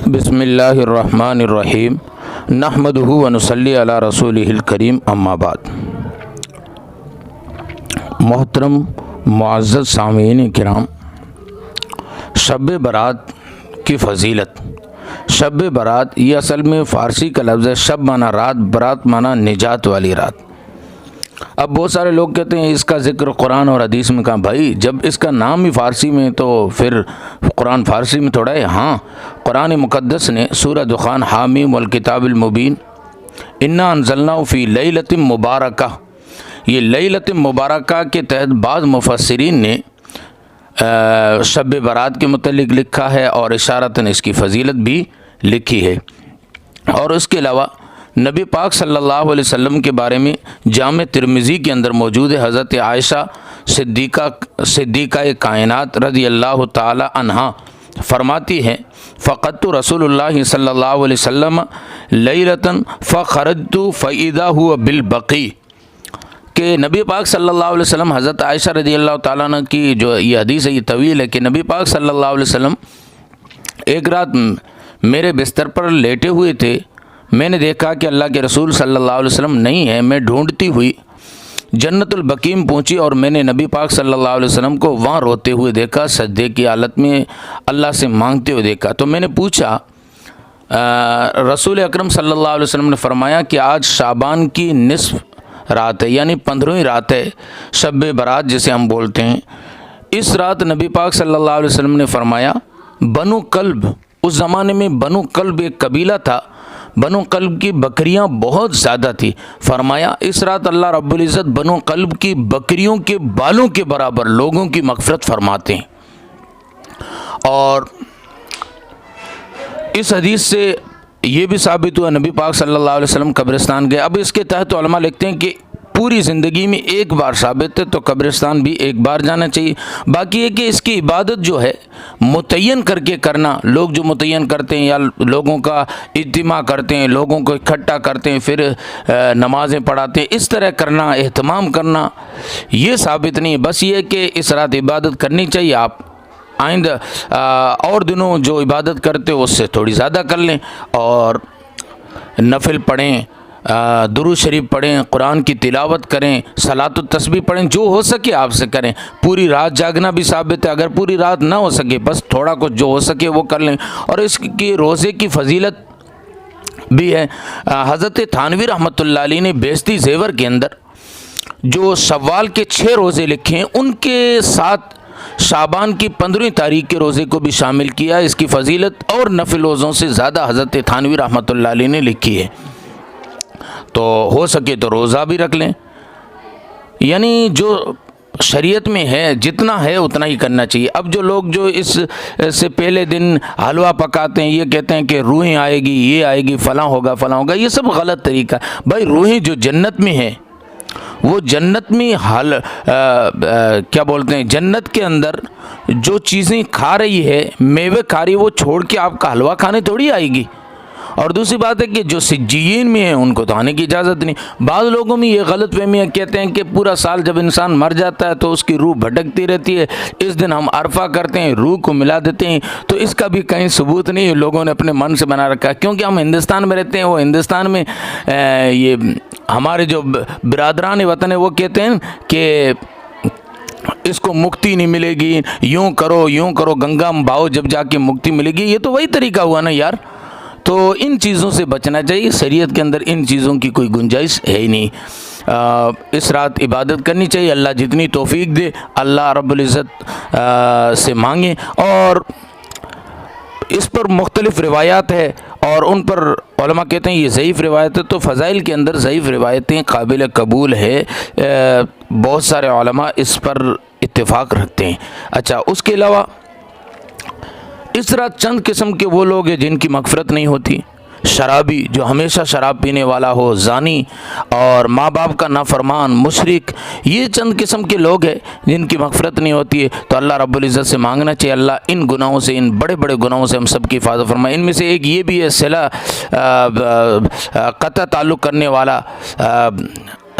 बिस्मिल्लाहिर्रहमानिर्रहीम नहमदुहु व नुसल्ली अला रसूलिहिल करीम अम्मा बाद। मोहतरम मुअज़्ज़ज़ सामीन किराम, सब्बे बरात की फजीलत। सब्बे बरात ये असल में फ़ारसी का लफ्ज़ है। शब माना रात, बरात माना निजात वाली रात। अब बहुत सारे लोग कहते हैं इसका ज़िक्र कुरान और हदीस में कहा। भाई जब इसका नाम ही फ़ारसी में तो फिर कुरान फ़ारसी में थोड़ा है। हाँ, कुरान मुक़द्दस ने सूरह दुखान हामीम वल किताबिल मुबीन इन्ना अंज़लनाहु फ़ी लैलतिन मुबारका, ये लैलतिन मुबारका के तहत बाज़ मुफ़स्सिरीन ने सब्बे बरात के मुतल्लिक़ लिखा है और इशारतन इसकी फ़जीलत भी लिखी है। और उसके अलावा नबी पाक सल्लल्लाहु अलैहि वसल्लम के बारे में जामे तिरमिज़ी के अंदर मौजूद है। हज़रत आयशा सिद्दीक़ा कायनात रज़ी अल्लाह ताला अन्हा फरमाती हैं, फ़क़त्तु रसूलुल्लाह सल्लल्लाहु अलैहि वसल्लम लैलतन फ़ख़रजतु फ़इज़ा हुवा बिल बक़ी, कि नबी पाक सल्लल्लाहु अलैहि वसल्लम, हज़रत आयशा रज़ी अल्लाह ताला अन्हा की जो ये हदीस है ये तवील है कि नबी पाक सल्लल्लाहु अलैहि वसल्लम एक रात मेरे बिस्तर पर लेटे हुए थे। मैंने देखा कि अल्लाह के रसूल सल्लल्लाहु अलैहि वसल्लम नहीं है। मैं ढूंढती हुई जन्नतुल बकीम पहुंची और मैंने नबी पाक सल्लल्लाहु अलैहि वसल्लम को वहाँ रोते हुए देखा, सजदे की हालत में अल्लाह से मांगते हुए देखा। तो मैंने पूछा, रसूल अकरम सल्लल्लाहु अलैहि वसल्लम ने फरमाया कि आज शाबान की निस्फ रात है, यानी 15वीं रात है, सब्बे बरात जिसे हम बोलते हैं। इस रात नबी पाक सल्लल्लाहु अलैहि वसल्लम ने फरमाया, बनु कल्ब, उस ज़माने में बनु कल्ब एक कबीला था, बनु कल्ब की बकरियां बहुत ज़्यादा थी। फरमाया इस रात अल्लाह रब्बुल इज़्ज़त बनु कल्ब की बकरियों के बालों के बराबर लोगों की मग़फ़िरत फरमाते हैं। और इस हदीस से ये भी साबित हुआ नबी पाक सल्लल्लाहु अलैहि वसल्लम कब्रिस्तान गए। अब इसके तहत उलमा लिखते हैं कि पूरी ज़िंदगी में एक बार साबित है तो कब्रिस्तान भी एक बार जाना चाहिए। बाकी है कि इसकी इबादत जो है मुतय्यन करके करना, लोग जो मुतय्यन करते हैं या लोगों का इज्तिमा करते हैं, लोगों को इकट्ठा करते हैं, फिर नमाज़ें पढ़ाते हैं, इस तरह करना, एहतमाम करना, ये साबित नहीं है। बस ये कि इस रात इबादत करनी चाहिए। आप आइंदा और दिनों जो इबादत करते हो उससे थोड़ी ज़्यादा कर लें और नफिल पढ़ें, दुरूद शरीफ पढ़ें, कुरान की तिलावत करें, सलात तस्बीह पढ़ें, जो हो सके आपसे करें। पूरी रात जागना भी साबित है। अगर पूरी रात ना हो सके बस थोड़ा कुछ जो हो सके वो कर लें। और इसकी रोज़े की फजीलत भी है। हज़रत थानवी रहमतुल्लाह अलैह ने बेहस्ती ज़ेवर के अंदर जो शव्वाल के 6 रोज़े लिखे हैं उनके साथ शाबान की 15वीं तारीख के रोज़े को भी शामिल किया। इसकी फजीलत और नफिल रोज़ों से ज़्यादा हज़रत थानवी रहमतुल्लाह अलैह ने लिखी है। तो हो सके तो रोज़ा भी रख लें, यानी जो शरीयत में है जितना है उतना ही करना चाहिए। अब जो लोग जो इस से पहले दिन हलवा पकाते हैं, ये कहते हैं कि रूहें आएगी, ये आएगी, फ़लाँ होगा, ये सब गलत तरीका। भाई रूहें जो जन्नत में है वो जन्नत में क्या बोलते हैं, जन्नत के अंदर जो चीज़ें खा रही है, मेवे खा रही है, वो छोड़ के आपका हलवा खाने थोड़ी आएगी। और दूसरी बात है कि जो सिज्जीन में है उनको तो आने की इजाज़त नहीं। बाद लोगों में ये गलत फहमी है, कहते हैं कि पूरा साल जब इंसान मर जाता है तो उसकी रूह भटकती रहती है, इस दिन हम अरफा करते हैं, रूह को मिला देते हैं। तो इसका भी कहीं सबूत नहीं है, लोगों ने अपने मन से बना रखा है। क्योंकि हम हिंदुस्तान में रहते हैं, वो हिंदुस्तान में ये हमारे जो बिरादरान वतन है वो कहते हैं कि इसको मुक्ति नहीं मिलेगी, यूँ करो गंगा में बहाओ जब जाके मुक्ति मिलेगी। ये तो वही तरीका हुआ ना यार। तो इन चीज़ों से बचना चाहिए। शरीयत के अंदर इन चीज़ों की कोई गुंजाइश है ही नहीं। इस रात इबादत करनी चाहिए। अल्लाह जितनी तौफीक दे अल्लाह रब्बुल इज़्ज़त से मांगें। और इस पर मुख्तलिफ़ रिवायात है और उन पर उलमा कहते हैं ये ज़ईफ़ रिवायत है। तो फ़ज़ाइल के अंदर ज़ईफ़ रिवायतें काबिल कबूल है। बहुत सारे उलमा इस पर इत्तेफ़ाक रखते हैं। अच्छा, उसके अलावा इस रात चंद किस्म के वो लोग हैं जिनकी मग़फ़िरत नहीं होती। शराबी जो हमेशा शराब पीने वाला हो, ज़ानी और माँ बाप का नाफरमान, मुशरिक, ये चंद किस्म के लोग हैं जिनकी मग़फ़िरत नहीं होती है। तो अल्लाह रब्बुल इज़्ज़त से मांगना चाहिए अल्लाह इन गुनाहों से, इन बड़े बड़े गुनाहों से हम सब की हिफाज़त फरमाए। इनमें से एक ये भी है सिला क़ता ताल्लुक़ करने वाला,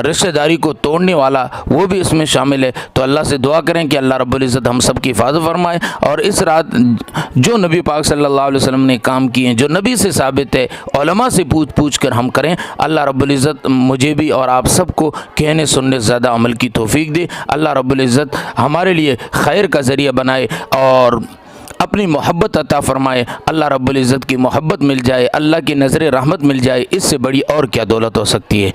رشتہ داری کو توڑنے والا وہ بھی اس میں شامل ہے۔ تو اللہ سے دعا کریں کہ اللہ رب العزت ہم سب کی حفاظت فرمائے، اور اس رات جو نبی پاک صلی اللہ علیہ وسلم نے کام کیے ہیں، جو نبی سے ثابت ہے، علماء سے پوچھ کر ہم کریں۔ اللہ رب العزت مجھے بھی اور آپ سب کو کہنے سننے زیادہ عمل کی توفیق دے۔ اللہ رب العزت ہمارے لیے خیر کا ذریعہ بنائے اور اپنی محبت عطا فرمائے۔ اللہ رب العزت کی محبت مل جائے، اللہ کی نظر رحمت مل جائے، اس سے بڑی اور کیا دولت ہو سکتی ہے۔